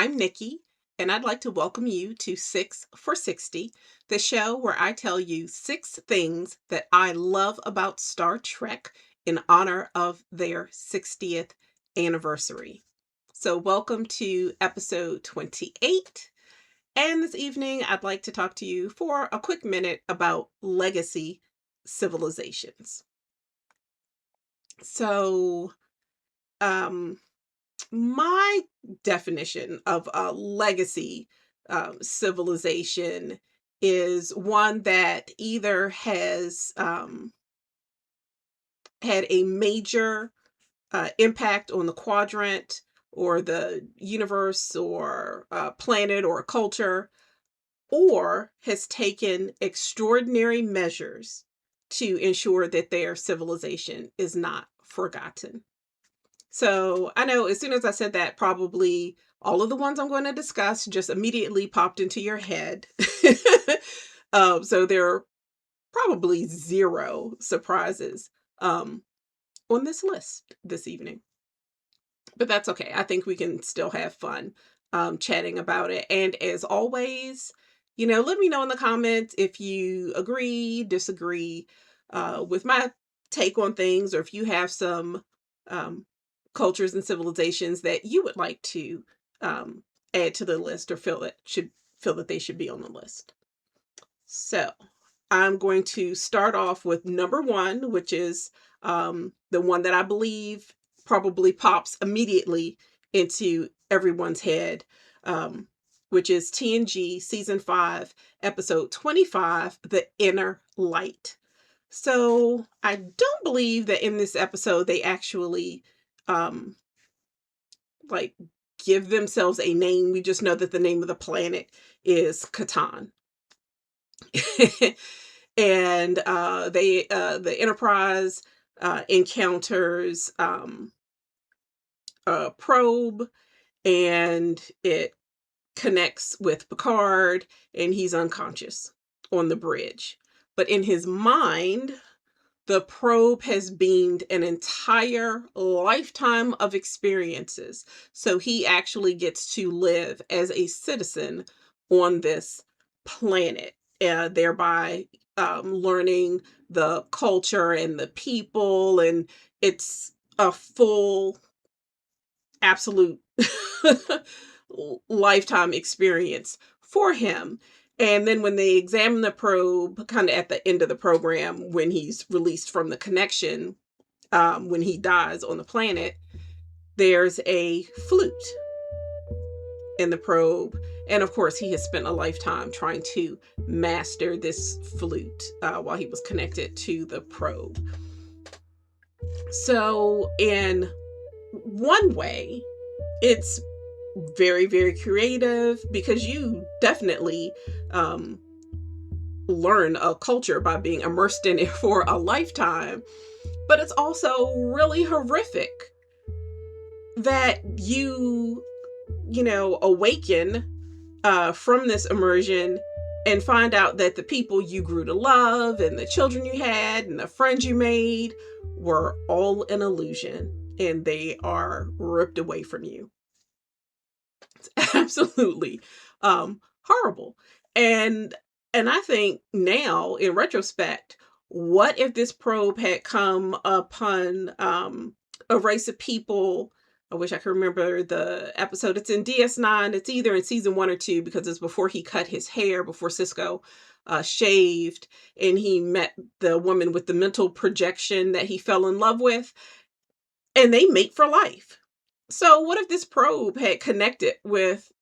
I'm Nikki, and I'd like to welcome you to 6 for 60, the show where I tell you 6 things that I love about Star Trek in honor of their 60th anniversary. So, welcome to episode 28. And this evening, I'd like to talk to you for a quick minute about legacy civilizations. So, um, my definition of a legacy civilization is one that either has had a major impact on the quadrant or the universe or planet or culture, or has taken extraordinary measures to ensure that their civilization is not forgotten. So I know as soon as I said that, probably all of the ones I'm going to discuss just immediately popped into your head. So there are probably zero surprises on this list this evening. But that's okay. I think we can still have fun chatting about it. And as always, let me know in the comments if you agree, disagree with my take on things, or if you have some cultures and civilizations that you would like to add to the list or feel that they should be on the list. So I'm going to start off with number 1, which is the one that I believe probably pops immediately into everyone's head, which is TNG season 5, episode 25, The Inner Light. So I don't believe that in this episode they actually like give themselves a name. We just know that the name of the planet is Catan. And the Enterprise encounters a probe, and it connects with Picard, and he's unconscious on the bridge. But in his mind, the probe has beamed an entire lifetime of experiences. So he actually gets to live as a citizen on this planet, thereby learning the culture and the people. And it's a full, absolute lifetime experience for him. And then when they examine the probe, kind of at the end of the program, when he's released from the connection, when he dies on the planet, there's a flute in the probe. And of course, he has spent a lifetime trying to master this flute while he was connected to the probe. So in one way, it's very, very creative, because you definitely learn a culture by being immersed in it for a lifetime. But it's also really horrific that you awaken from this immersion and find out that the people you grew to love and the children you had and the friends you made were all an illusion, and they are ripped away from you. It's absolutely horrible. And I think now, in retrospect, what if this probe had come upon a race of people? I wish I could remember the episode. It's in DS9. It's either in season 1 or 2, because it's before he cut his hair, before Cisco shaved, and he met the woman with the mental projection that he fell in love with, and they mate for life. So what if this probe had connected with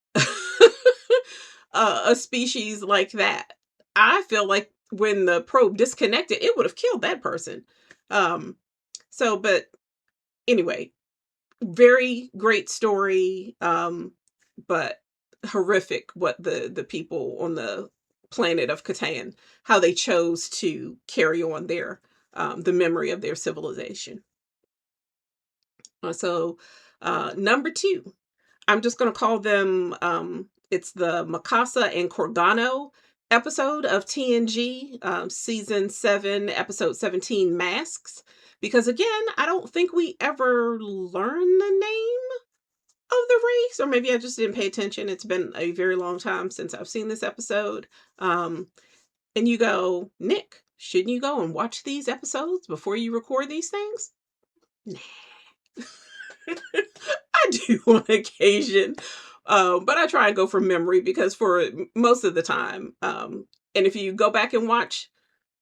a species like that? I feel like when the probe disconnected, it would have killed that person. But anyway, very great story, but horrific what the people on the planet of Catan, how they chose to carry on their the memory of their civilization. Number 2, I'm just going to call them, it's the Mikasa and Corgano episode of TNG, season 7, episode 17, Masks. Because again, I don't think we ever learn the name the race, or maybe I just didn't pay attention. It's been a very long time since I've seen this episode. And you go, Nick, shouldn't you go and watch these episodes before you record these things? Nah. I do on occasion, but I try and go from memory because for most of the time, and if you go back and watch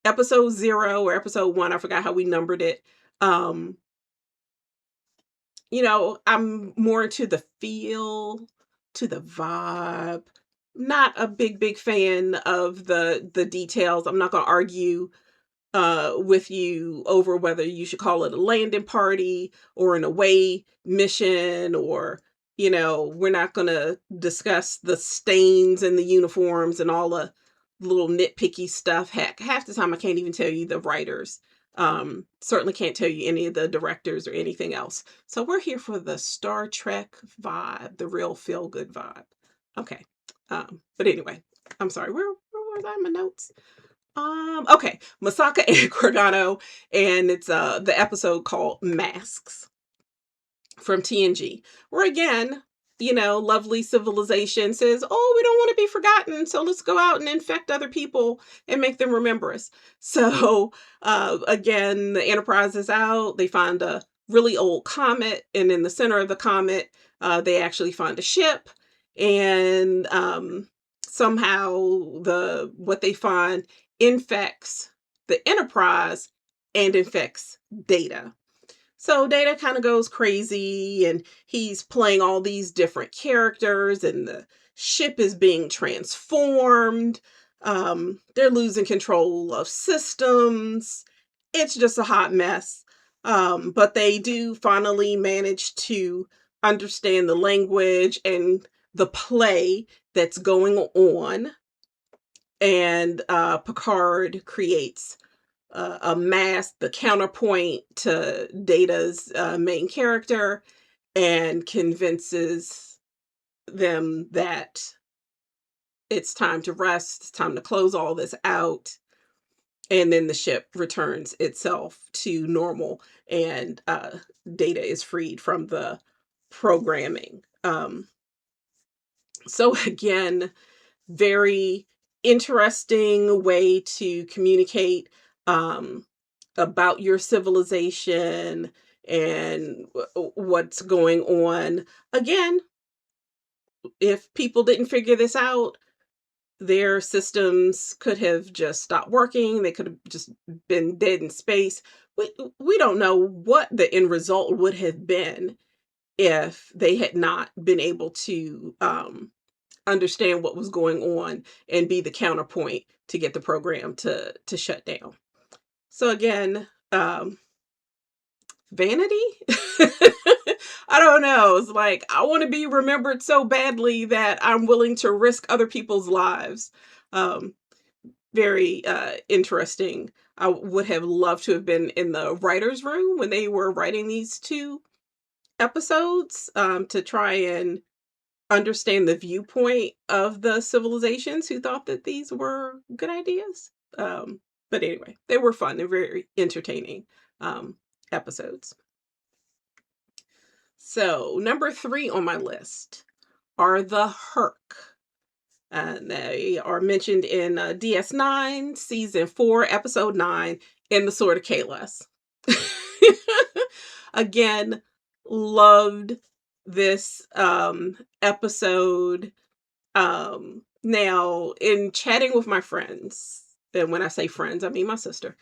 episode 0 or episode 1, I forgot how we numbered it. I'm more into the feel, to the vibe. Not a big fan of the details. I'm not going to argue with you over whether you should call it a landing party or an away mission, or we're not going to discuss the stains in the uniforms and all the little nitpicky stuff. Heck, half the time I can't even tell you the writers. Certainly can't tell you any of the directors or anything else. So we're here for the Star Trek vibe, the real feel good vibe. Okay. But anyway, I'm sorry, where was I in my notes? Okay, Masaka and Cordano, and it's the episode called Masks from TNG, where again, lovely civilization says, oh, we don't want to be forgotten, so let's go out and infect other people and make them remember us. So again, the Enterprise is out. They find a really old comet, and in the center of the comet, they actually find a ship, and somehow what they find infects the Enterprise and infects Data. So Data kind of goes crazy, and he's playing all these different characters, and the ship is being transformed. They're losing control of systems. It's just a hot mess. But they do finally manage to understand the language and the play that's going on. And Picard creates a mask, the counterpoint to Data's main character, and convinces them that it's time to rest, it's time to close all this out. And then the ship returns itself to normal, and Data is freed from the programming. So again, very interesting way to communicate about your civilization and what's going on. Again, if people didn't figure this out, their systems could have just stopped working. They could have just been dead in space. We don't know what the end result would have been if they had not been able to understand what was going on and be the counterpoint to get the program to shut down. So again, vanity? I don't know. It's like, I want to be remembered so badly that I'm willing to risk other people's lives. Very interesting. I would have loved to have been in the writer's room when they were writing these 2 episodes to try and understand the viewpoint of the civilizations who thought that these were good ideas. But anyway, they were fun. They're very entertaining episodes. So number 3 on my list are the Herc. And they are mentioned in DS9, Season 4, Episode 9, in The Sword of Kahless. Again, loved this episode. Now, in chatting with my friends, and when I say friends, I mean my sister,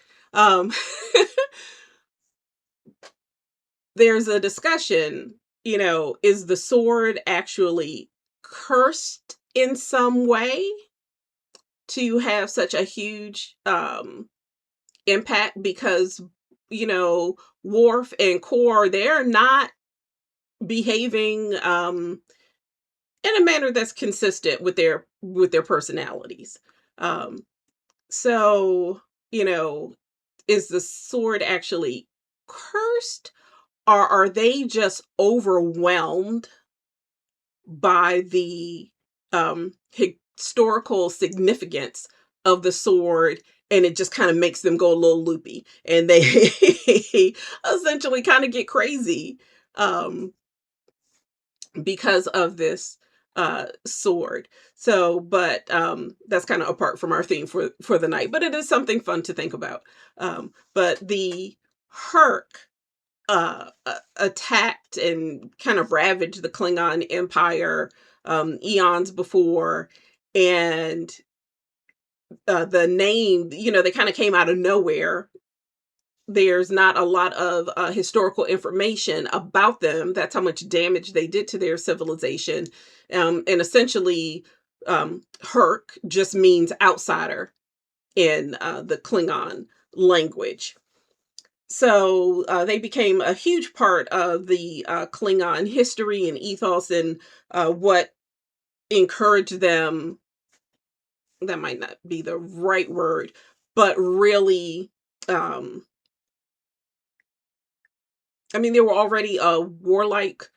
there's a discussion, is the sword actually cursed in some way to have such a huge impact? Because, Worf and Core, they're not behaving in a manner that's consistent with their personalities. So, is the sword actually cursed, or are they just overwhelmed by the historical significance of the sword, and it just kind of makes them go a little loopy, and they essentially kind of get crazy because of this sword. So, but that's kind of apart from our theme for the night, but it is something fun to think about. But the Herc attacked and kind of ravaged the Klingon Empire eons before, and the name, they kind of came out of nowhere. There's not a lot of historical information about them. That's how much damage they did to their civilization. And essentially, Herc just means outsider in the Klingon language. So they became a huge part of the Klingon history and ethos, and what encouraged them, that might not be the right word, but really, they were already a warlike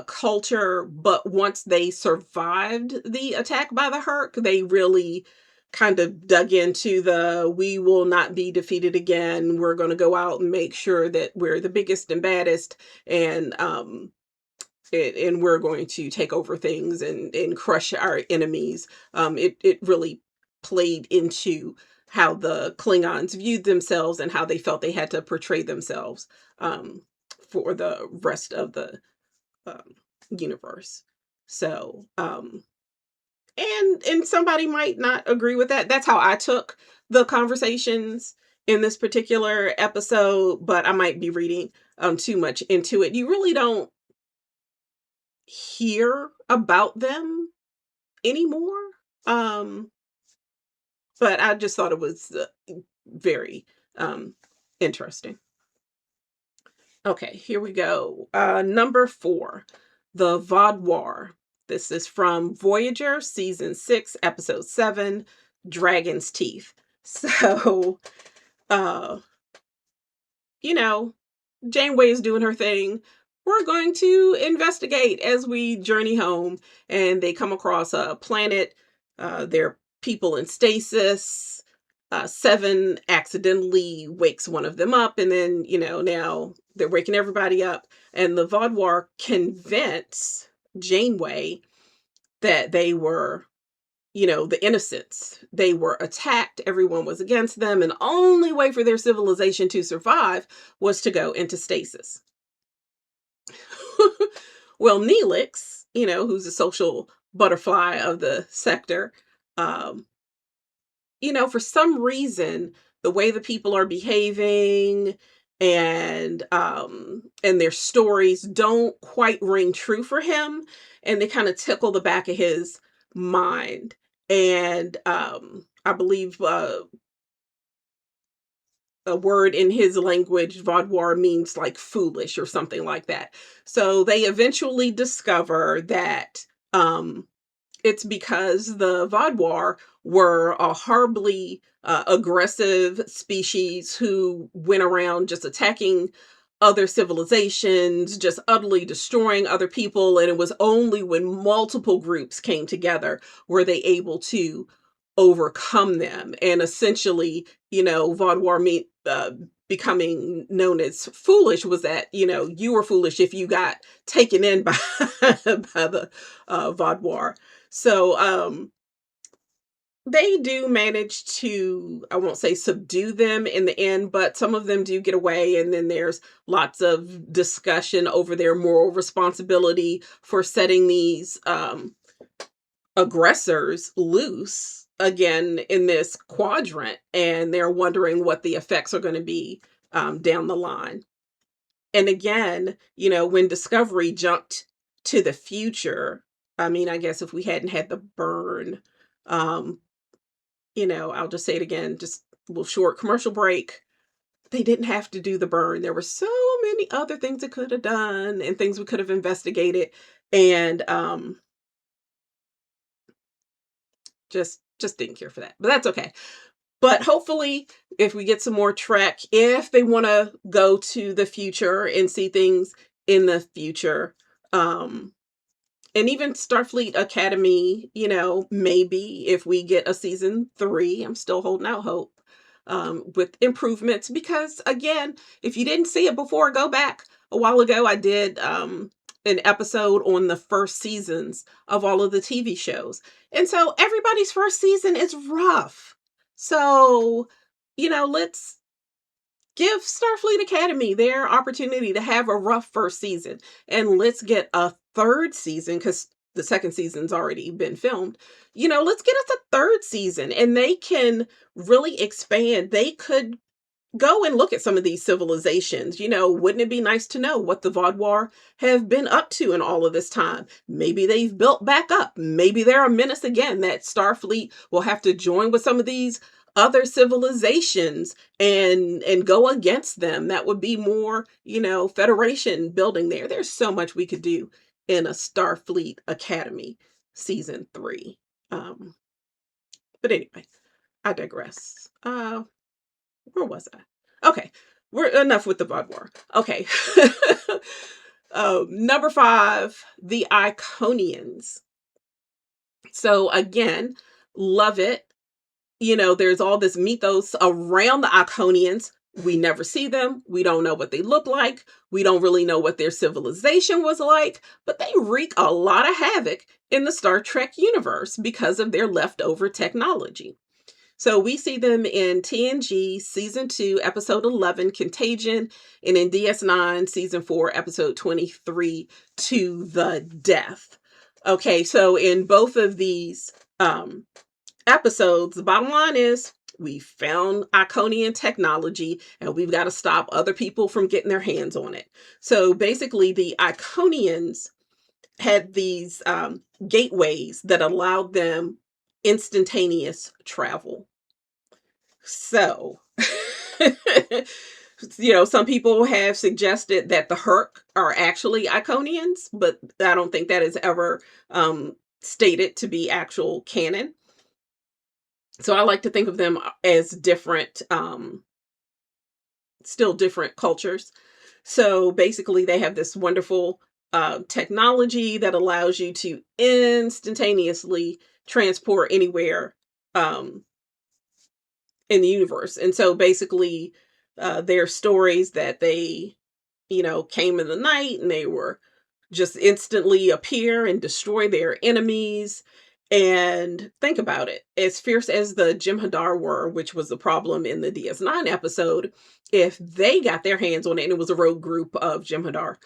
culture, but once they survived the attack by the Herc, they really kind of dug into we will not be defeated again. We're going to go out and make sure that we're the biggest and baddest, and we're going to take over things and crush our enemies. It really played into how the Klingons viewed themselves and how they felt they had to portray themselves for the rest of the universe. So, and somebody might not agree with that. That's how I took the conversations in this particular episode, but I might be reading too much into it. You really don't hear about them anymore. But I just thought it was very interesting. Okay, here we go. Number 4, the Vaudoir. This is from Voyager, Season 6, Episode 7, Dragon's Teeth. So, Janeway is doing her thing. We're going to investigate as we journey home, and they come across a planet. There are people in stasis. Seven accidentally wakes one of them up, and then, now they're waking everybody up. And the Vaudoir convince Janeway that they were, the innocents. They were attacked. Everyone was against them. And the only way for their civilization to survive was to go into stasis. Well, Neelix, who's a social butterfly of the sector, for some reason, the way the people are behaving and their stories don't quite ring true for him, and they kind of tickle the back of his mind. And I believe a word in his language, Vaudoir, means like foolish or something like that. So they eventually discover that it's because the Vaudoir were a horribly aggressive species who went around just attacking other civilizations, just utterly destroying other people. And it was only when multiple groups came together were they able to overcome them. And essentially, Vaudoir becoming known as foolish was that, you were foolish if you got taken in by, by the Vaudoir. So they do manage to, I won't say subdue them in the end, but some of them do get away. And then there's lots of discussion over their moral responsibility for setting these aggressors loose again in this quadrant. And they're wondering what the effects are going to be down the line. And again, when Discovery jumped to the future, I guess if we hadn't had the burn, I'll just say it again, just a little short commercial break. They didn't have to do the burn. There were so many other things they could have done and things we could have investigated. And just didn't care for that. But that's okay. But hopefully, if we get some more Trek, if they want to go to the future and see things in the future, and even Starfleet Academy, maybe if we get a season 3, I'm still holding out hope with improvements. Because again, if you didn't see it before, go back. A while ago, I did an episode on the first seasons of all of the TV shows. And so everybody's first season is rough. So, let's give Starfleet Academy their opportunity to have a rough first season. And let's get a third season, because the second season's already been filmed. Let's get us a third season and they can really expand. They could go and look at some of these civilizations. Wouldn't it be nice to know what the Vaudouar have been up to in all of this time? Maybe they've built back up. Maybe they're a menace again, that Starfleet will have to join with some of these other civilizations and go against them. That would be more, Federation building there. There's so much we could do in a Starfleet Academy season 3. But anyway, I digress. Where was I? Okay, we're enough with the Vaudouar. Okay. Number 5, the Iconians. So again, love it. There's all this mythos around the Iconians. We never see them. We don't know what they look like. We don't really know what their civilization was like, but they wreak a lot of havoc in the Star Trek universe because of their leftover technology. So we see them in TNG season 2, episode 11, Contagion, and in DS9 season 4, episode 23, To the Death. Okay, so in both of these episodes, the bottom line is we found Iconian technology and we've got to stop other people from getting their hands on it. So basically, the Iconians had these gateways that allowed them instantaneous travel. So, some people have suggested that the Herc are actually Iconians, but I don't think that is ever stated to be actual canon. So I like to think of them as different, still different cultures. So basically they have this wonderful technology that allows you to instantaneously transport anywhere in the universe. And so basically there are stories that they, came in the night and they were just instantly appear and destroy their enemies. And think about it, as fierce as the Jem'Hadar were, which was the problem in the DS9 episode, if they got their hands on it, and it was a rogue group of Jem'Hadar,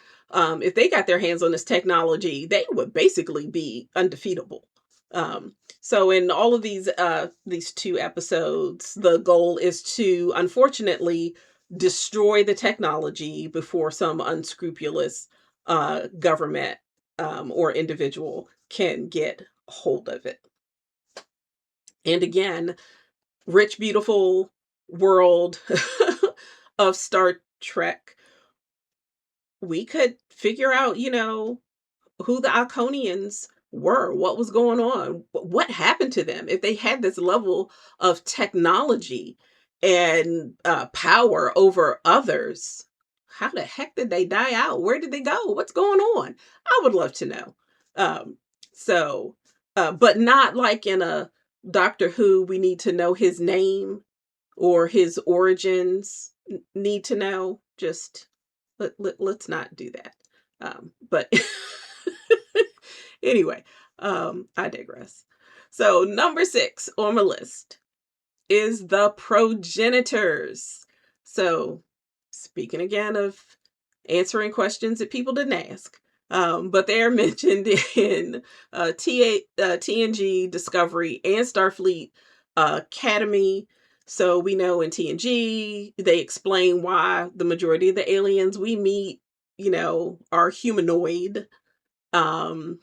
if they got their hands on this technology, they would basically be undefeatable. So in all of these 2 episodes, the goal is to, unfortunately, destroy the technology before some unscrupulous government or individual can get hold of it. And again, rich, beautiful world of Star Trek. We could figure out, who the Iconians were, what was going on, what happened to them. If they had this level of technology and power over others, how the heck did they die out? Where did they go? What's going on? I would love to know. But not like in a Doctor Who, we need to know his name or his origins, need to know. Just let's not do that. But anyway, I digress. So number 6 on my list is the progenitors. So speaking again of answering questions that people didn't ask, but they're mentioned in TNG, Discovery, and Starfleet Academy. So we know in TNG, they explain why the majority of the aliens we meet, are humanoid. And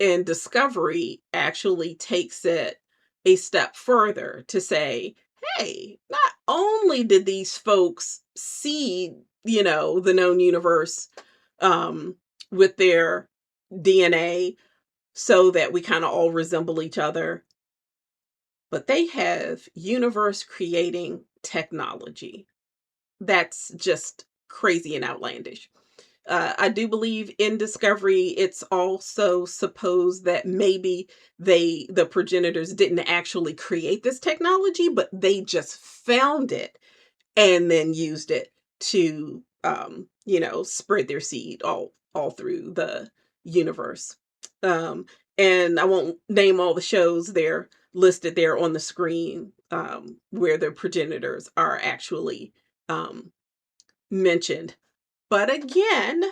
Discovery actually takes it a step further to say, hey, not only did these folks see, the known universe with their DNA so that we kind of all resemble each other, but they have universe creating technology. That's just crazy and outlandish. I do believe in Discovery, it's also supposed that maybe the progenitors didn't actually create this technology, but they just found it and then used it to, spread their seed all all through the universe. And I won't name all the shows there listed there on the screen, where the progenitors are actually mentioned. But again,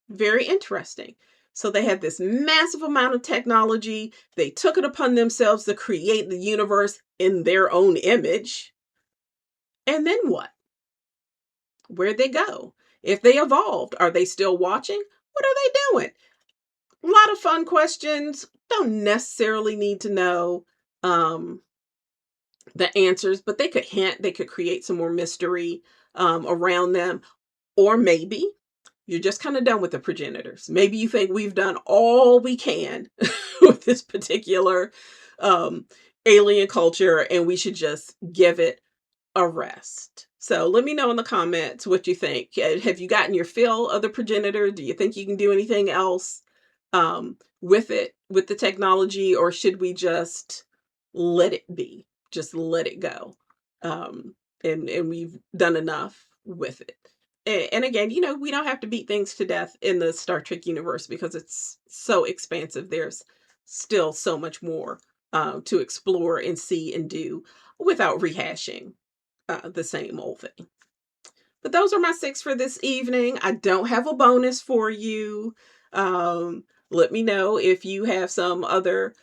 very interesting. So they had this massive amount of technology. They took it upon themselves to create the universe in their own image. And then what? Where'd they go? If they evolved, are they still watching? What are they doing? A lot of fun questions. Don't necessarily need to know the answers, but they could hint, they could create some more mystery around them. Or maybe you're just kind of done with the progenitors. Maybe you think we've done all we can with this particular alien culture and we should just give it a rest. So let me know in the comments what you think. Have you gotten your fill of the progenitor? Do you think you can do anything else with it, with the technology, or should we just let it be? Just let it go. And we've done enough with it. And again, you know, we don't have to beat things to death in the Star Trek universe because it's so expansive. There's still so much more to explore and see and do without rehashing the same old thing. But those are my 6 for this evening. I don't have a bonus for you. Let me know if you have some other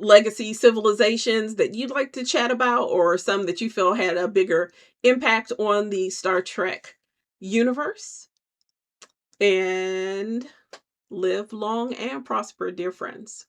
legacy civilizations that you'd like to chat about, or some that you feel had a bigger impact on the Star Trek universe. And live long and prosper, dear friends.